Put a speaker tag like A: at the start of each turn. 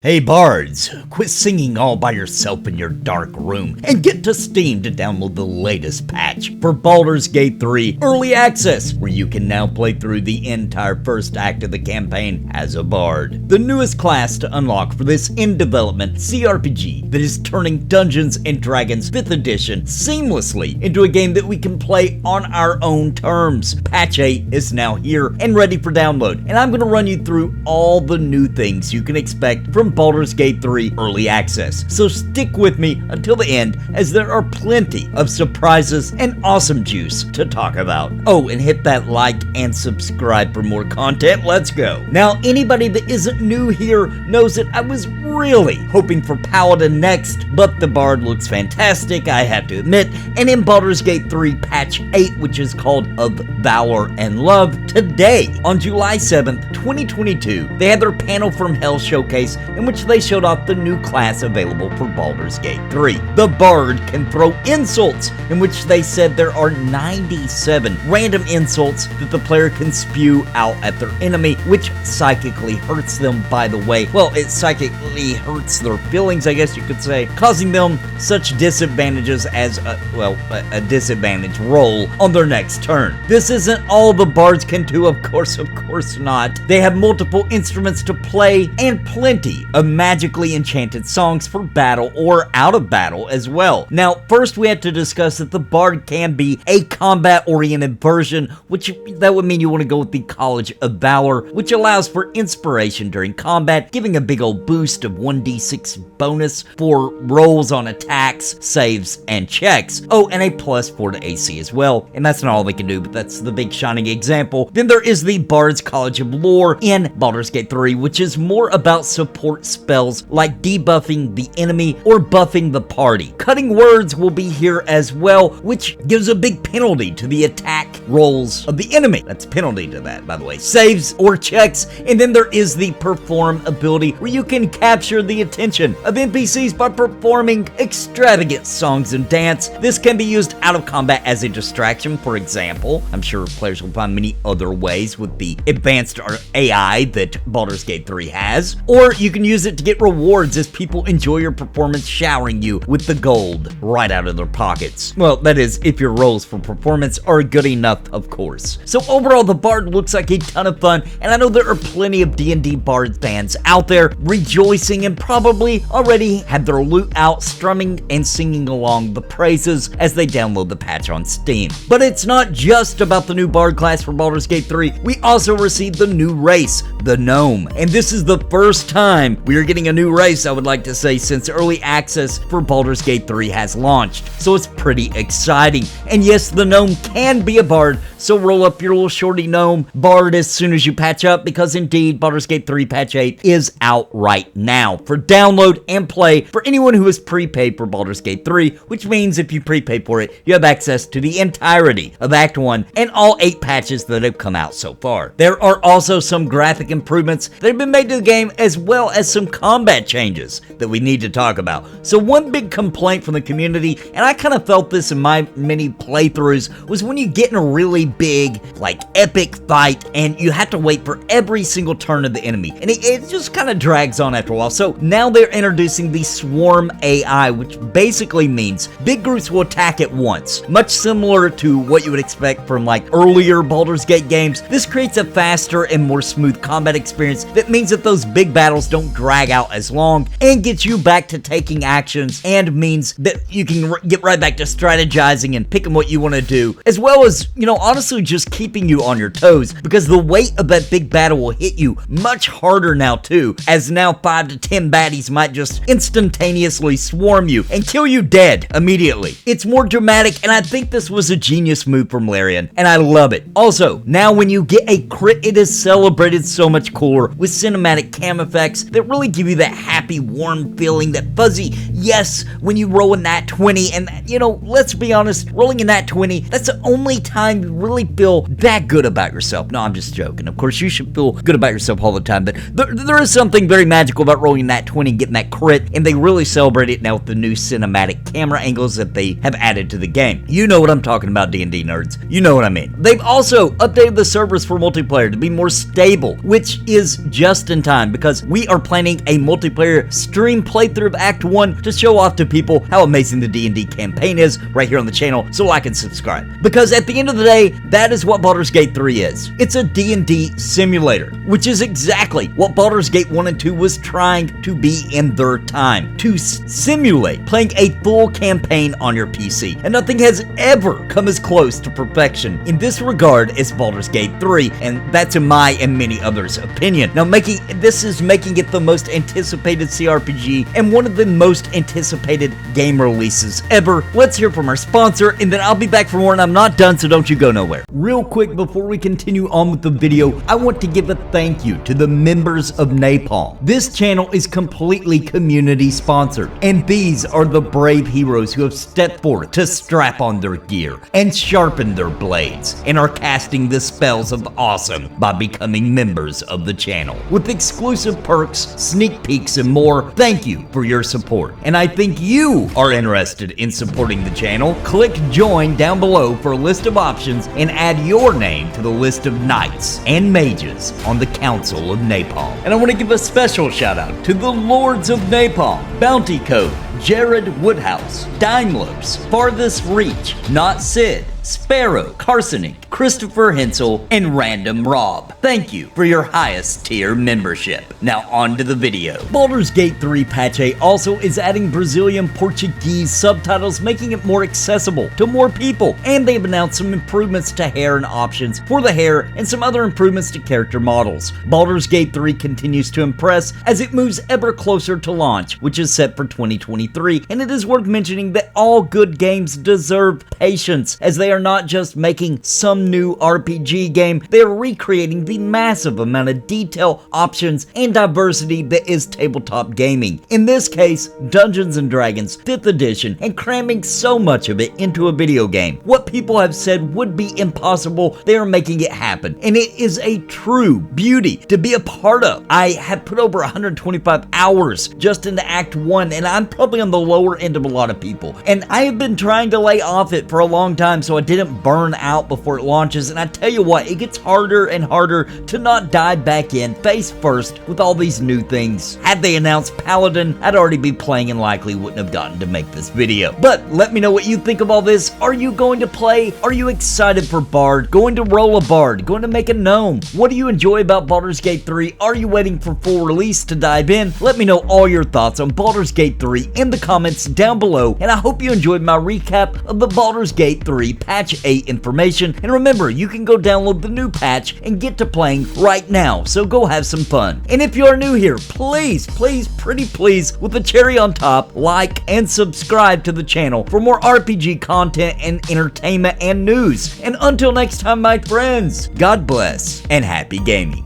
A: Hey Bards, quit singing all by yourself in your dark room and get to Steam to download the latest patch for Baldur's Gate 3 Early Access, where you can now play through the entire first act of the campaign as a Bard. The newest class to unlock for this in-development CRPG that is turning Dungeons & Dragons 5th edition seamlessly into a game that we can play on our own terms. Patch 8 is now here and ready for download, and I'm going to run you through all the new things you can expect from Baldur's Gate 3 Early Access, so stick with me until the end as there are plenty of surprises and awesome juice to talk about. Oh, and hit that like and subscribe for more content. Let's go. Now, anybody that isn't new here knows that I was really hoping for Paladin next, but the Bard looks fantastic, I have to admit, and in Baldur's Gate 3 Patch 8, which is called Of Valour and Love, today, on July 7th, 2022, they had their Panel from Hell showcase in which they showed off the new class available for Baldur's Gate 3. The Bard can throw insults, in which they said there are 97 random insults that the player can spew out at their enemy, which psychically hurts them, by the way. Well, it psychically hurts their feelings, I guess you could say, causing them such disadvantages as a disadvantage roll on their next turn. This isn't all the Bards can do, of course not. They have multiple instruments to play and plenty of magically enchanted songs for battle or out of battle as well. Now, first we have to discuss that the Bard can be a combat-oriented version, which that would mean you want to go with the College of Valour, which allows for inspiration during combat, giving a big old boost of 1d6 bonus for rolls on attacks, saves, and checks. Oh, and a +4 to AC as well. And that's not all they can do, but that's the big shining example. Then there is the Bard's College of Lore in Baldur's Gate 3, which is more about support spells like debuffing the enemy or buffing the party. Cutting words will be here as well, which gives a big penalty to the attack rolls of the enemy. That's a penalty to that, by the way. Saves or checks. And then there is the Perform ability, where you can capture the attention of NPCs by performing extravagant songs and dance. This can be used out of combat as a distraction, for example. I'm sure players will find many other ways with the advanced AI that Baldur's Gate 3 has. Or you can use it to get rewards as people enjoy your performance, showering you with the gold right out of their pockets. Well, that is, if your rolls for performance are good enough, of course. So overall, the Bard looks like a ton of fun, and I know there are plenty of D&D Bard fans out there rejoicing and probably already had their loot out, strumming and singing along the praises as they download the patch on Steam. But it's not just about the new Bard class for Baldur's Gate 3. We also received the new race, the Gnome, and this is the first time we are getting a new race, I would like to say, since early access for Baldur's Gate 3 has launched. So it's pretty exciting. And yes, the Gnome can be a Bard, so roll up your little shorty Gnome Bard as soon as you patch up, because indeed Baldur's Gate 3 Patch 8 is out right now for download and play for anyone who has prepaid for Baldur's Gate 3, which means if you prepay for it, you have access to the entirety of Act 1 and all 8 patches that have come out so far. There are also some graphic improvements that have been made to the game, as well as some combat changes that we need to talk about. So one big complaint from the community, and I kind of felt this in my many playthroughs, was when you get in a really big, like, epic fight and you have to wait for every single turn of the enemy, and it just kind of drags on after a while. So now they're introducing the Swarm AI, which basically means big groups will attack at once, much similar to what you would expect from like earlier Baldur's Gate games. This creates a faster and more smooth combat experience that means that those big battles don't drag out as long and gets you back to taking actions, and means that you can get right back to strategizing and picking what you want to do, as well as, you know, honestly just keeping you on your toes, because the weight of that big battle will hit you much harder now too, as now 5 to 10 baddies might just instantaneously swarm you and kill you dead immediately. It's more dramatic, and I think this was a genius move from Larian, and I love it. Also, now when you get a crit, it is celebrated so much cooler with cinematic cam effects that really give you that happy, warm feeling, that fuzzy yes when you roll a nat 20. And you know, let's be honest, rolling a nat 20, that's the only time you really feel that good about yourself. No, I'm just joking. Of course, you should feel good about yourself all the time, but there is something very magical about rolling that 20 and getting that crit, and they really celebrate it now with the new cinematic camera angles that they have added to the game. You know what I'm talking about, D&D nerds. You know what I mean. They've also updated the servers for multiplayer to be more stable, which is just in time, because we are playing planning a multiplayer stream playthrough of Act 1 to show off to people how amazing the D&D campaign is right here on the channel, so like and subscribe. Because at the end of the day, that is what Baldur's Gate 3 is. It's a D&D simulator, which is exactly what Baldur's Gate 1 and 2 was trying to be in their time, to simulate playing a full campaign on your PC. And nothing has ever come as close to perfection in this regard as Baldur's Gate 3, and that's in my and many others' opinion. Now, this is making it the most anticipated CRPG and one of the most anticipated game releases ever. Let's hear from our sponsor, and then I'll be back for more, and I'm not done, so don't you go nowhere. Real quick, before we continue on with the video, I want to give a thank you to the members of Napalm. This channel is completely community sponsored, and these are the brave heroes who have stepped forth to strap on their gear and sharpen their blades, and are casting the spells of awesome by becoming members of the channel. With exclusive perks, sneak peeks, and more, thank you for your support. And I think you are interested in supporting the channel. Click join down below for a list of options and add your name to the list of knights and mages on the Council of Napalm. And I want to give a special shout out to the Lords of Napalm, Bounty Code, Jared Woodhouse, Daimlers, Farthest Reach, Not Sid, Sparrow, Carsoning, Christopher Hensel, and Random Rob. Thank you for your highest tier membership. Now on to the video. Baldur's Gate 3 Patch 8 also is adding Brazilian Portuguese subtitles, making it more accessible to more people, and they've announced some improvements to hair and options for the hair and some other improvements to character models. Baldur's Gate 3 continues to impress as it moves ever closer to launch, which is set for 2023, and it is worth mentioning that all good games deserve patience, as they are not just making some new RPG game, they are recreating the massive amount of detail, options, and diversity that is tabletop gaming. In this case, Dungeons & Dragons 5th edition, and cramming so much of it into a video game. What people have said would be impossible, they are making it happen, and it is a true beauty to be a part of. I have put over 125 hours just into Act 1, and I'm probably on the lower end of a lot of people, and I have been trying to lay off it for a long time so I didn't burn out before it launches, and I tell you what, it gets harder and harder to not dive back in face first with all these new things. Had they announced Paladin, I'd already be playing and likely wouldn't have gotten to make this video. But let me know what you think of all this. Are you going to play? Are you excited for Bard? Going to roll a Bard? Going to make a gnome? What do you enjoy about Baldur's Gate 3? Are you waiting for full release to dive in? Let me know all your thoughts on Baldur's Gate 3 in the comments down below, and I hope you enjoyed my recap of the Baldur's Gate 3 Patch 8 information. And remember, you can go download the new patch and get to playing right now, so go have some fun. And if you are new here, please, pretty please, with the cherry on top, like and subscribe to the channel for more RPG content and entertainment and news. And until next time, my friends, God bless and happy gaming.